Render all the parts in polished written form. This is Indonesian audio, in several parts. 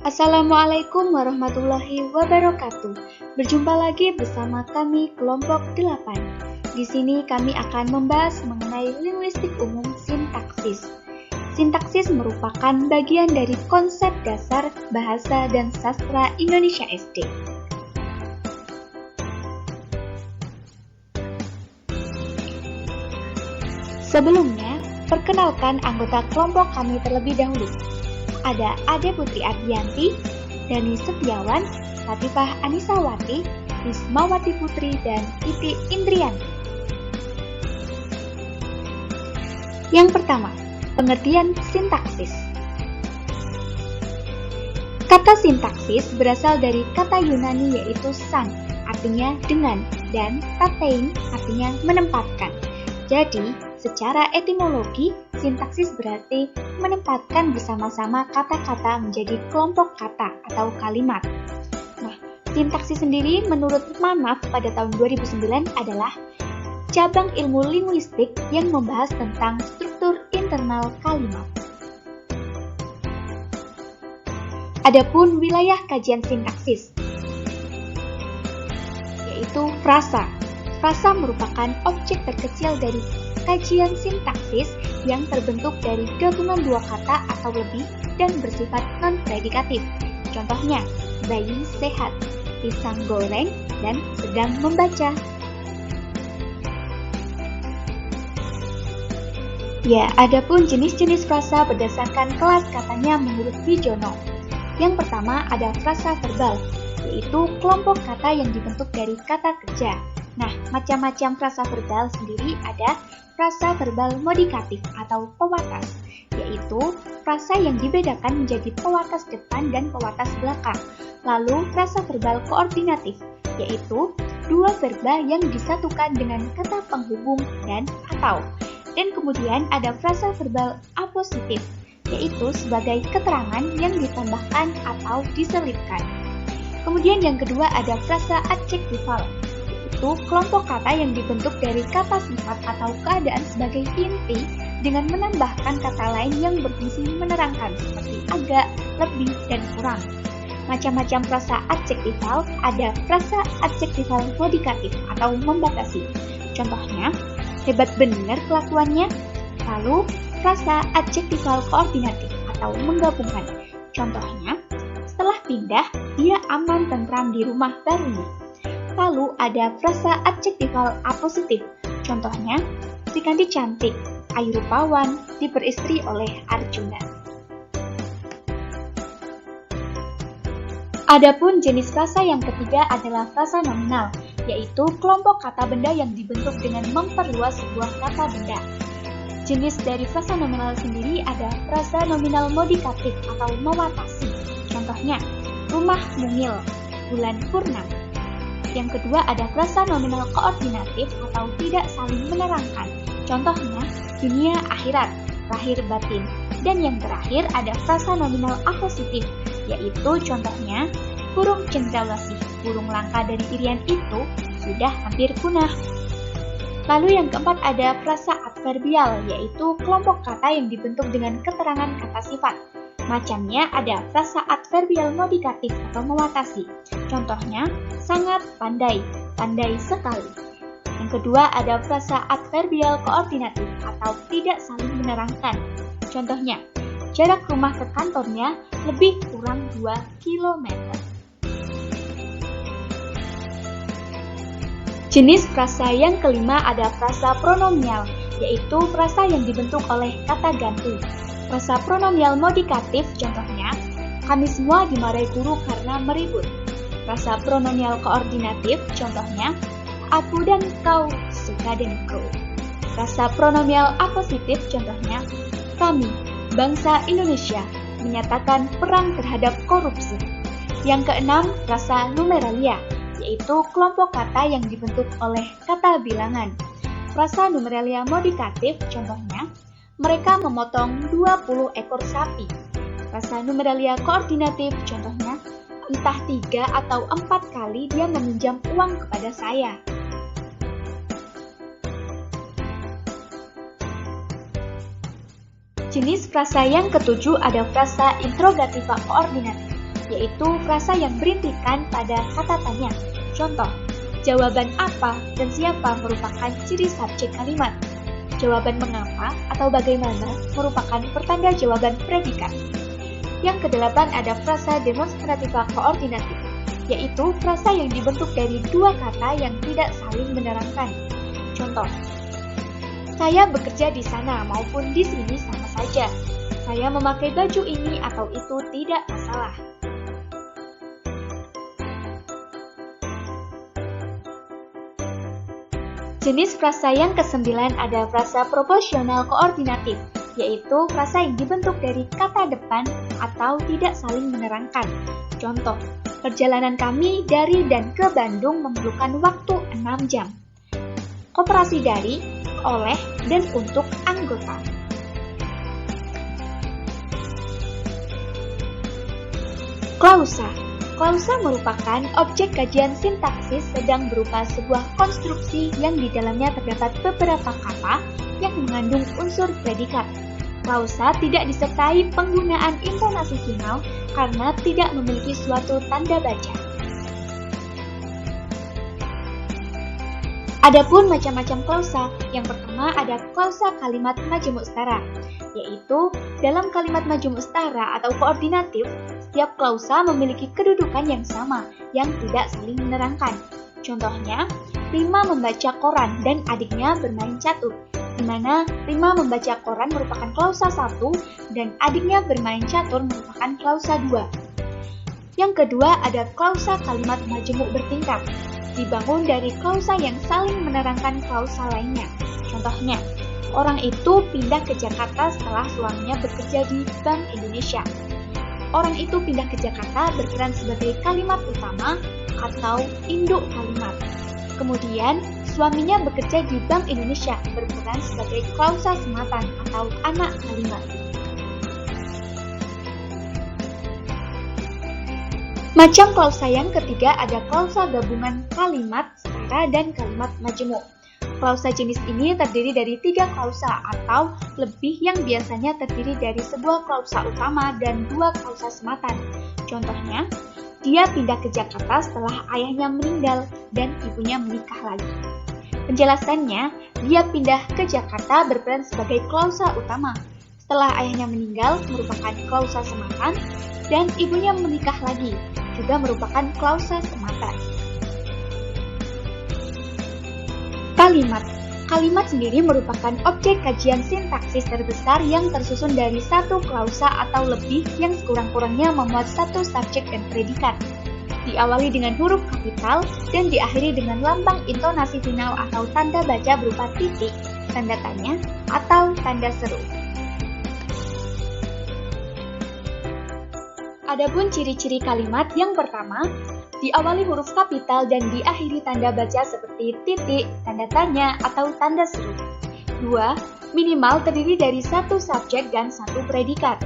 Assalamualaikum warahmatullahi wabarakatuh. Berjumpa lagi bersama kami kelompok 8. Di sini kami akan membahas mengenai linguistik umum sintaksis. Sintaksis merupakan bagian dari konsep dasar bahasa dan sastra Indonesia SD. Sebelumnya, perkenalkan anggota kelompok kami terlebih dahulu. Ada Ade Putri Ardianti, Dani Setiawan, Latifah Anisawati, Rismawati Putri, dan Iti Indrianti. Yang pertama, pengertian sintaksis. Kata sintaksis berasal dari kata Yunani yaitu san, artinya dengan, dan tatein, artinya menempatkan. Jadi, secara etimologi, sintaksis berarti menempatkan bersama-sama kata-kata menjadi kelompok kata atau kalimat. Nah, sintaksis sendiri menurut Manaf pada tahun 2009 adalah cabang ilmu linguistik yang membahas tentang struktur internal kalimat. Adapun wilayah kajian sintaksis, yaitu frasa. Frasa merupakan objek terkecil dari kajian sintaksis yang terbentuk dari gabungan dua kata atau lebih dan bersifat non-predikatif. Contohnya, bayi sehat, pisang goreng, dan sedang membaca. Ya, adapun jenis-jenis frasa berdasarkan kelas katanya menurut Wijono. Yang pertama ada frasa verbal, yaitu kelompok kata yang dibentuk dari kata kerja. Nah, macam-macam frasa verbal sendiri ada frasa verbal modikatif atau pewatas, yaitu frasa yang dibedakan menjadi pewatas depan dan pewatas belakang. Lalu frasa verbal koordinatif, yaitu dua verba yang disatukan dengan kata penghubung dan atau. Dan kemudian ada frasa verbal apositif, yaitu sebagai keterangan yang ditambahkan atau diselipkan. Kemudian yang kedua ada frasa adjektifal, yaitu kelompok kata yang dibentuk dari kata sifat atau keadaan sebagai inti dengan menambahkan kata lain yang berfungsi menerangkan seperti agak, lebih, dan kurang. Macam-macam frasa adjektifal ada frasa adjektifal modikatif atau membatasi. Contohnya, hebat benar kelakuannya. Lalu, frasa adjektifal koordinatif atau menggabungkan. Contohnya, setelah pindah, dia aman tentram di rumah barunya. Lalu ada frasa adjektifal apositif. Contohnya, si Kandi cantik, Ayu rupawan, diperistri oleh Arjuna. Adapun jenis frasa yang ketiga adalah frasa nominal, yaitu kelompok kata benda yang dibentuk dengan memperluas sebuah kata benda. Jenis dari frasa nominal sendiri ada frasa nominal modikatif atau mewatasi. Contohnya, rumah mungil, bulan purnama. Yang kedua ada frasa nominal koordinatif atau tidak saling menerangkan. Contohnya, dunia akhirat, lahir batin. Dan yang terakhir ada frasa nominal apositif, yaitu contohnya, burung cendrawasih, burung langka dari Irian itu sudah hampir punah. Lalu yang keempat ada frasa adverbial, yaitu kelompok kata yang dibentuk dengan keterangan kata sifat. Macamnya ada frasa adverbial modikatif atau mewatasi. Contohnya, sangat pandai, pandai sekali. Yang kedua ada frasa adverbial koordinatif atau tidak saling menerangkan. Contohnya, jarak rumah ke kantornya lebih kurang 2 km. Jenis frasa yang kelima ada frasa pronomial, yaitu frasa yang dibentuk oleh kata ganti. Frasa pronomial modikatif contohnya, kami semua dimarahi guru karena meribut. Frasa pronomial koordinatif contohnya, aku dan kau suka denganku. Frasa pronomial apositif contohnya, kami, bangsa Indonesia, menyatakan perang terhadap korupsi. Yang keenam, frasa numeralia, yaitu kelompok kata yang dibentuk oleh kata bilangan. Frasa numeralia modikatif contohnya, mereka memotong 20 ekor sapi. Frasa numeralia koordinatif contohnya, entah 3 atau 4 kali dia meminjam uang kepada saya. Jenis frasa yang ketujuh ada frasa interrogativa koordinatif. yaitu frasa yang berintikan pada kata tanya. Contoh, jawaban apa dan siapa merupakan ciri subjek kalimat. Jawaban mengapa atau bagaimana merupakan pertanda jawaban predikat. Yang kedelapan ada frasa demonstrativa koordinatif, yaitu frasa yang dibentuk dari dua kata yang tidak saling menerangkan. Contoh, saya bekerja di sana maupun di sini sama saja. Saya memakai baju ini atau itu tidak masalah. Jenis frasa yang kesembilan ada frasa proporsional koordinatif, yaitu frasa yang dibentuk dari kata depan atau tidak saling menerangkan. Contoh, perjalanan kami dari dan ke Bandung memerlukan waktu 6 jam. Koperasi dari, oleh, dan untuk anggota. Klausa. Klausa merupakan objek kajian sintaksis sedang berupa sebuah konstruksi yang di dalamnya terdapat beberapa kata yang mengandung unsur predikat. Klausa tidak disertai penggunaan intonasi final karena tidak memiliki suatu tanda baca. Adapun macam-macam klausa, yang pertama ada klausa kalimat majemuk setara, yaitu dalam kalimat majemuk setara atau koordinatif, setiap klausa memiliki kedudukan yang sama, yang tidak saling menerangkan. Contohnya, Rima membaca koran dan adiknya bermain catur, di mana Rima membaca koran merupakan klausa 1 dan adiknya bermain catur merupakan klausa 2. Yang kedua ada klausa kalimat majemuk bertingkat, dibangun dari klausa yang saling menerangkan klausa lainnya. Contohnya, orang itu pindah ke Jakarta setelah suaminya bekerja di Bank Indonesia. Orang itu pindah ke Jakarta berperan sebagai kalimat utama atau induk kalimat. Kemudian, suaminya bekerja di Bank Indonesia berperan sebagai klausa sematan atau anak kalimat. Macam klausa yang ketiga ada klausa gabungan kalimat setara dan kalimat majemuk. Klausa jenis ini terdiri dari 3 klausa atau lebih yang biasanya terdiri dari sebuah klausa utama dan 2 klausa sematan. Contohnya, dia pindah ke Jakarta setelah ayahnya meninggal dan ibunya menikah lagi. Penjelasannya, dia pindah ke Jakarta berperan sebagai klausa utama. Setelah ayahnya meninggal merupakan klausa sematan dan ibunya menikah lagi, juga merupakan klausa sematan. Kalimat. Kalimat sendiri merupakan objek kajian sintaksis terbesar yang tersusun dari satu klausa atau lebih yang sekurang-kurangnya memuat satu subjek dan predikat. Diawali dengan huruf kapital dan diakhiri dengan lambang intonasi final atau tanda baca berupa titik, tanda tanya, atau tanda seru. Adapun ciri-ciri kalimat yang pertama, diawali huruf kapital dan diakhiri tanda baca seperti titik, tanda tanya, atau tanda seru. 2. Minimal terdiri dari satu subjek dan satu predikat.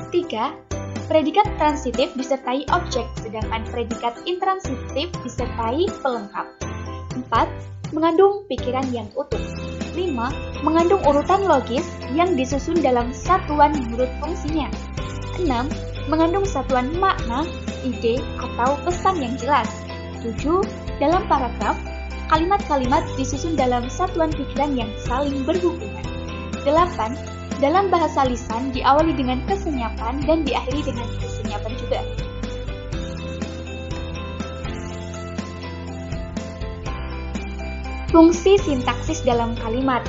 3. Predikat transitif disertai objek, sedangkan predikat intransitif disertai pelengkap. 4. Mengandung pikiran yang utuh. 5. Mengandung urutan logis yang disusun dalam satuan menurut fungsinya. 6. Mengandung satuan makna, ide, atau pesan yang jelas. 7. Dalam paragraf, kalimat-kalimat disusun dalam satuan pikiran yang saling berhubungan. 8. Dalam bahasa lisan diawali dengan kesenyapan dan diakhiri dengan kesenyapan juga. Fungsi sintaksis dalam kalimat.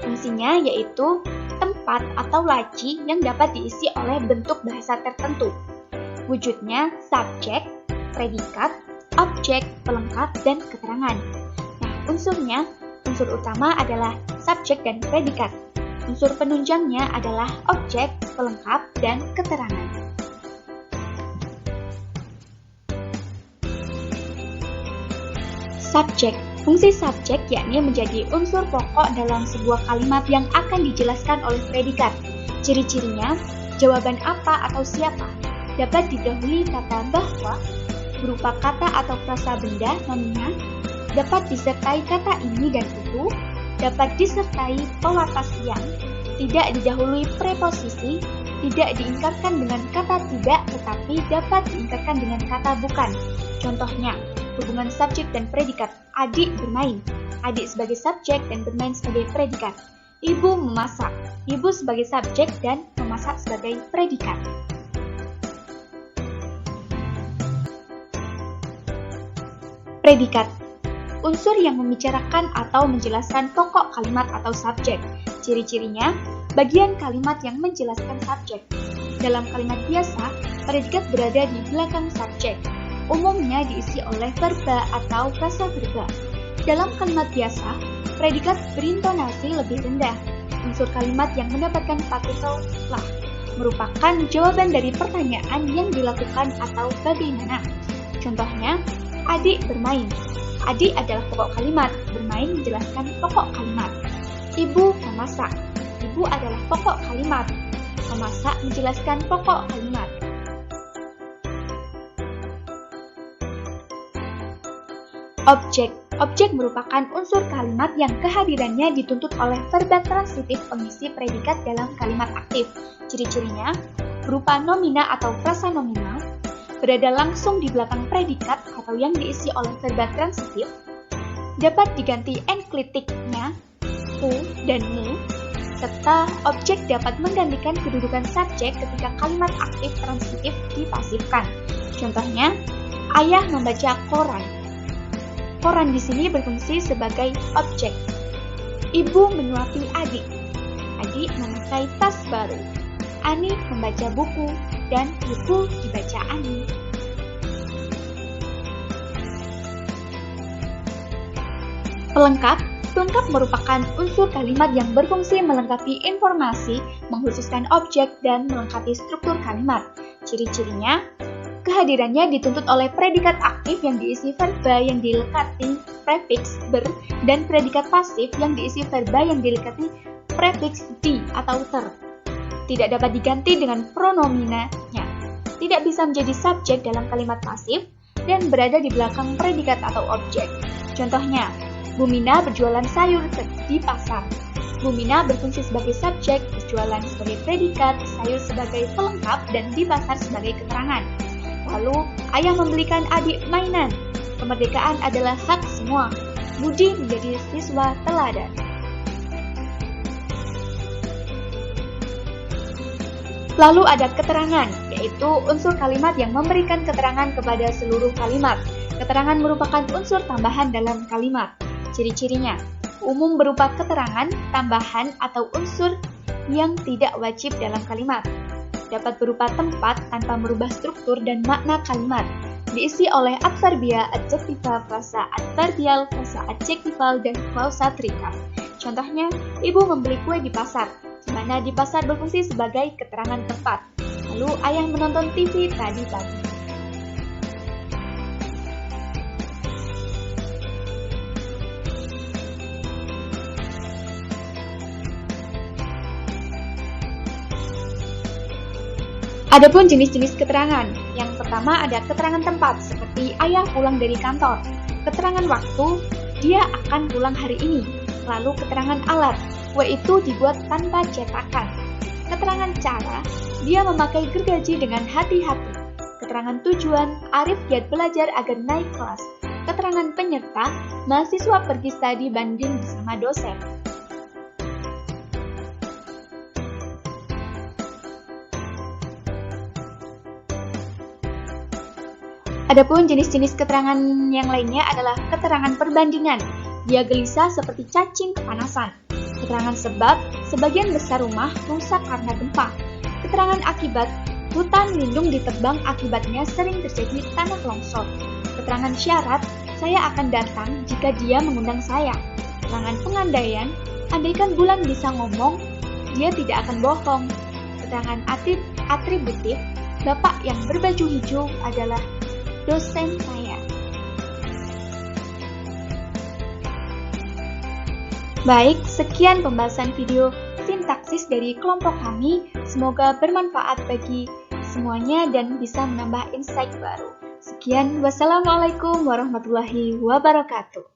Fungsinya yaitu tempat atau laci yang dapat diisi oleh bentuk bahasa tertentu. Wujudnya subjek, predikat, objek, pelengkap, dan keterangan. Nah, unsur utama adalah subjek dan predikat. Unsur penunjangnya adalah objek, pelengkap, dan keterangan. Subjek. Fungsi subjek yakni menjadi unsur pokok dalam sebuah kalimat yang akan dijelaskan oleh predikat. Ciri-cirinya, jawaban apa atau siapa, dapat didahului kata bahwa, berupa kata atau frasa benda, nominal, dapat disertai kata ini dan itu, dapat disertai pewatas yang, tidak didahului preposisi, tidak diingkarkan dengan kata tidak, tetapi dapat diingkarkan dengan kata bukan. Contohnya, hubungan subjek dan predikat. Adik bermain. Adik sebagai subjek dan bermain sebagai predikat. Ibu memasak. Ibu sebagai subjek dan memasak sebagai predikat. Predikat. Unsur yang membicarakan atau menjelaskan pokok kalimat atau subjek. Ciri-cirinya, bagian kalimat yang menjelaskan subjek. Dalam kalimat biasa, predikat berada di belakang subjek. Umumnya diisi oleh verba atau frasa verba. Dalam kalimat biasa, predikat berintonasi lebih rendah. Unsur kalimat yang mendapatkan partikel lah merupakan jawaban dari pertanyaan yang dilakukan atau bagaimana. Contohnya, adik bermain. Adik adalah pokok kalimat, bermain menjelaskan pokok kalimat. Ibu memasak. Ibu adalah pokok kalimat, memasak menjelaskan pokok kalimat. Objek. Objek merupakan unsur kalimat yang kehadirannya dituntut oleh verba transitif pengisi predikat dalam kalimat aktif. Ciri-cirinya berupa nomina atau frasa nominal, berada langsung di belakang predikat atau yang diisi oleh verba transitif, dapat diganti enklitiknya u dan mu, serta objek dapat menggantikan kedudukan subjek ketika kalimat aktif transitif dipasifkan. Contohnya, ayah membaca koran. Koran di sini berfungsi sebagai objek. Ibu menyuapi adik. Adik memakai tas baru. Ani membaca buku dan buku dibaca Ani. Pelengkap. Pelengkap merupakan unsur kalimat yang berfungsi melengkapi informasi, mengkhususkan objek, dan melengkapi struktur kalimat. Ciri-cirinya, kehadirannya dituntut oleh predikat aktif yang diisi verba yang dilekati prefiks ber, dan predikat pasif yang diisi verba yang dilekati prefiks di atau ter. Tidak dapat diganti dengan pronominanya. Tidak bisa menjadi subjek dalam kalimat pasif dan berada di belakang predikat atau objek. Contohnya, Bu Mina berjualan sayur di pasar. Bu Mina berfungsi sebagai subjek, berjualan sebagai predikat, sayur sebagai pelengkap, dan di pasar sebagai keterangan. Lalu, ayah membelikan adik mainan. Kemerdekaan adalah hak semua. Budi menjadi siswa teladan. Lalu ada keterangan, yaitu unsur kalimat yang memberikan keterangan kepada seluruh kalimat. Keterangan merupakan unsur tambahan dalam kalimat. Ciri-cirinya, umum berupa keterangan, tambahan, atau unsur yang tidak wajib dalam kalimat. Dapat berupa tempat tanpa merubah struktur dan makna kalimat. Diisi oleh adverbia, adjektiva, frasa adverbial, frasa adjektival, dan klausa terikat. Contohnya, ibu membeli kue di pasar, di mana di pasar berfungsi sebagai keterangan tempat. Lalu ayah menonton TV tadi pagi. Adapun jenis-jenis keterangan, yang pertama ada keterangan tempat, seperti ayah pulang dari kantor. Keterangan waktu, dia akan pulang hari ini. Lalu keterangan alat, kue itu dibuat tanpa cetakan. Keterangan cara, dia memakai gergaji dengan hati-hati. Keterangan tujuan, Arif giat belajar agar naik kelas. Keterangan penyerta, mahasiswa pergi studi banding bersama dosen. Adapun jenis-jenis keterangan yang lainnya adalah keterangan perbandingan. Dia gelisah seperti cacing kepanasan. Keterangan sebab, sebagian besar rumah rusak karena gempa. Keterangan akibat, hutan lindung ditebang akibatnya sering terjadi tanah longsor. Keterangan syarat, saya akan datang jika dia mengundang saya. Keterangan pengandaian, andaikan bulan bisa ngomong, dia tidak akan bohong. Keterangan atributif, bapak yang berbaju hijau adalah dosen saya. Baik, sekian pembahasan video sintaksis dari kelompok kami. Semoga bermanfaat bagi semuanya dan bisa menambah insight baru. Sekian, wassalamualaikum warahmatullahi wabarakatuh.